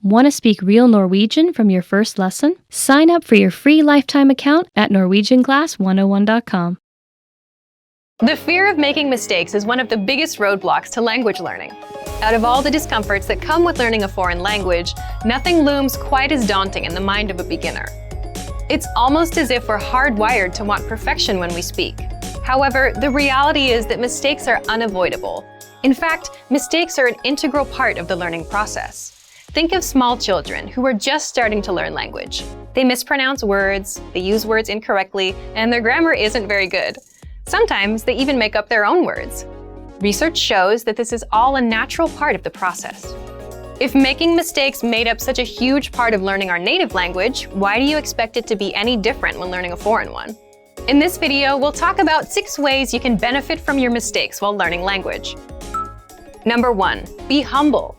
Want to speak real Norwegian from your first lesson? Sign up for your free lifetime account at norwegianclass101.com. The fear of making mistakes is one of the biggest roadblocks to language learning. Out of all the discomforts that come with learning a foreign language, nothing looms quite as daunting in the mind of a beginner. It's almost as if we're hardwired to want perfection when we speak. However, the reality is that mistakes are unavoidable. In fact, mistakes are an integral part of the learning process. Think of small children who are just starting to learn language. They mispronounce words, they use words incorrectly, and their grammar isn't very good. Sometimes they even make up their own words. Research shows that this is all a natural part of the process. If making mistakes made up such a huge part of learning our native language, why do you expect it to be any different when learning a foreign one? In this video, we'll talk about 6 ways you can benefit from your mistakes while learning language. Number 1, be humble.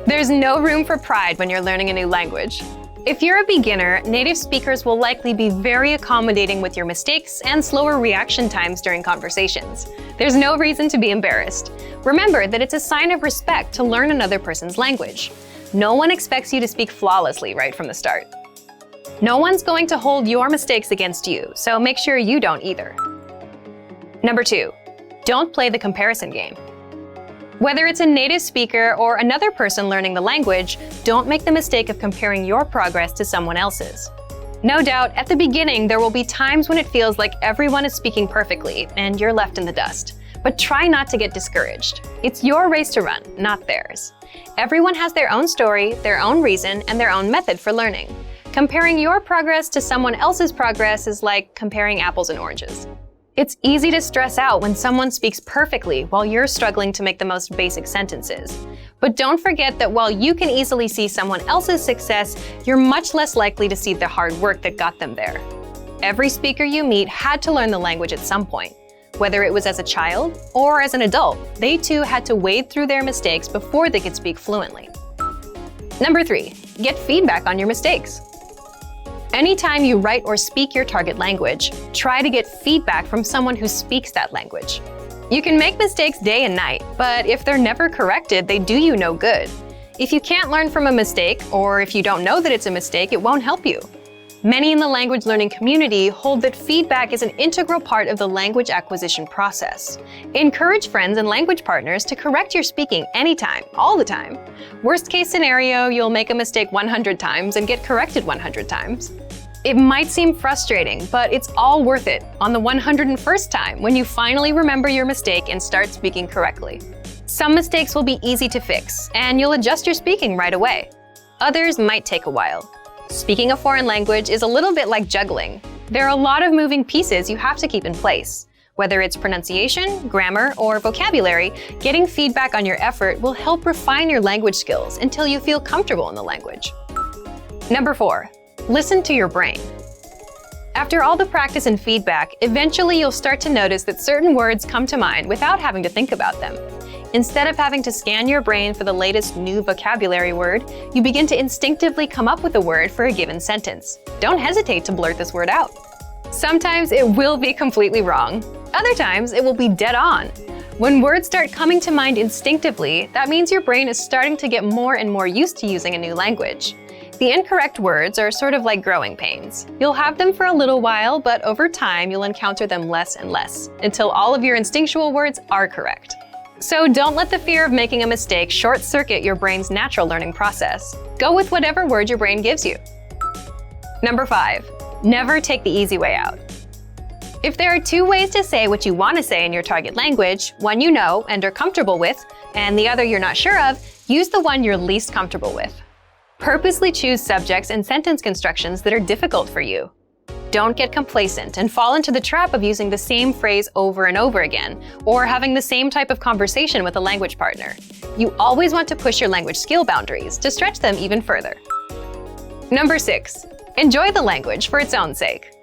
There's no room for pride when you're learning a new language. If you're a beginner, native speakers will likely be very accommodating with your mistakes and slower reaction times during conversations. There's no reason to be embarrassed. Remember that it's a sign of respect to learn another person's language. No one expects you to speak flawlessly right from the start. No one's going to hold your mistakes against you, so make sure you don't either. Number 2, don't play the comparison game. Whether it's a native speaker or another person learning the language, don't make the mistake of comparing your progress to someone else's. No doubt, at the beginning, there will be times when it feels like everyone is speaking perfectly and you're left in the dust. But try not to get discouraged. It's your race to run, not theirs. Everyone has their own story, their own reason, and their own method for learning. Comparing your progress to someone else's progress is like comparing apples and oranges. It's easy to stress out when someone speaks perfectly while you're struggling to make the most basic sentences. But don't forget that while you can easily see someone else's success, you're much less likely to see the hard work that got them there. Every speaker you meet had to learn the language at some point. Whether it was as a child or as an adult, they too had to wade through their mistakes before they could speak fluently. Number 3, get feedback on your mistakes. Anytime you write or speak your target language, try to get feedback from someone who speaks that language. You can make mistakes day and night, but if they're never corrected, they do you no good. If you can't learn from a mistake, or if you don't know that it's a mistake, it won't help you. Many in the language learning community hold that feedback is an integral part of the language acquisition process. Encourage friends and language partners to correct your speaking anytime, all the time. Worst case scenario, you'll make a mistake 100 times and get corrected 100 times. It might seem frustrating, but it's all worth it on the 101st time when you finally remember your mistake and start speaking correctly. Some mistakes will be easy to fix, and you'll adjust your speaking right away. Others might take a while. Speaking a foreign language is a little bit like juggling. There are a lot of moving pieces you have to keep in place. Whether it's pronunciation, grammar, or vocabulary, getting feedback on your effort will help refine your language skills until you feel comfortable in the language. Number 4, listen to your brain. After all the practice and feedback, eventually you'll start to notice that certain words come to mind without having to think about them. Instead of having to scan your brain for the latest new vocabulary word, you begin to instinctively come up with a word for a given sentence. Don't hesitate to blurt this word out. Sometimes it will be completely wrong. Other times it will be dead on. When words start coming to mind instinctively, that means your brain is starting to get more and more used to using a new language. The incorrect words are sort of like growing pains. You'll have them for a little while, but over time you'll encounter them less and less, until all of your instinctual words are correct. So don't let the fear of making a mistake short-circuit your brain's natural learning process. Go with whatever word your brain gives you. Number 5, never take the easy way out. If there are 2 ways to say what you want to say in your target language, one you know and are comfortable with, and the other you're not sure of, use the one you're least comfortable with. Purposely choose subjects and sentence constructions that are difficult for you. Don't get complacent and fall into the trap of using the same phrase over and over again, or having the same type of conversation with a language partner. You always want to push your language skill boundaries to stretch them even further. Number 6, enjoy the language for its own sake.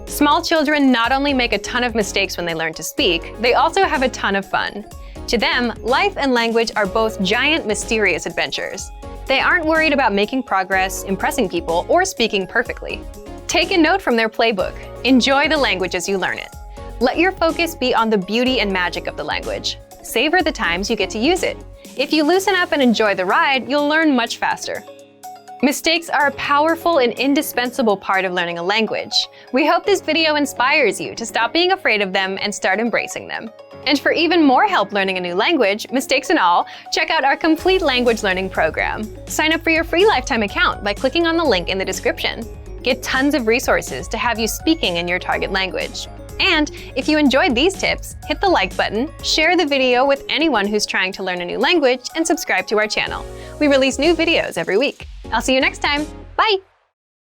Small children not only make a ton of mistakes when they learn to speak, they also have a ton of fun. To them, life and language are both giant, mysterious adventures. They aren't worried about making progress, impressing people, or speaking perfectly. Take a note from their playbook. Enjoy the language as you learn it. Let your focus be on the beauty and magic of the language. Savor the times you get to use it. If you loosen up and enjoy the ride, you'll learn much faster. Mistakes are a powerful and indispensable part of learning a language. We hope this video inspires you to stop being afraid of them and start embracing them. And for even more help learning a new language, mistakes and all, check out our complete language learning program. Sign up for your free lifetime account by clicking on the link in the description. Get tons of resources to have you speaking in your target language. And if you enjoyed these tips, hit the like button, share the video with anyone who's trying to learn a new language, and subscribe to our channel. We release new videos every week. I'll see you next time. Bye!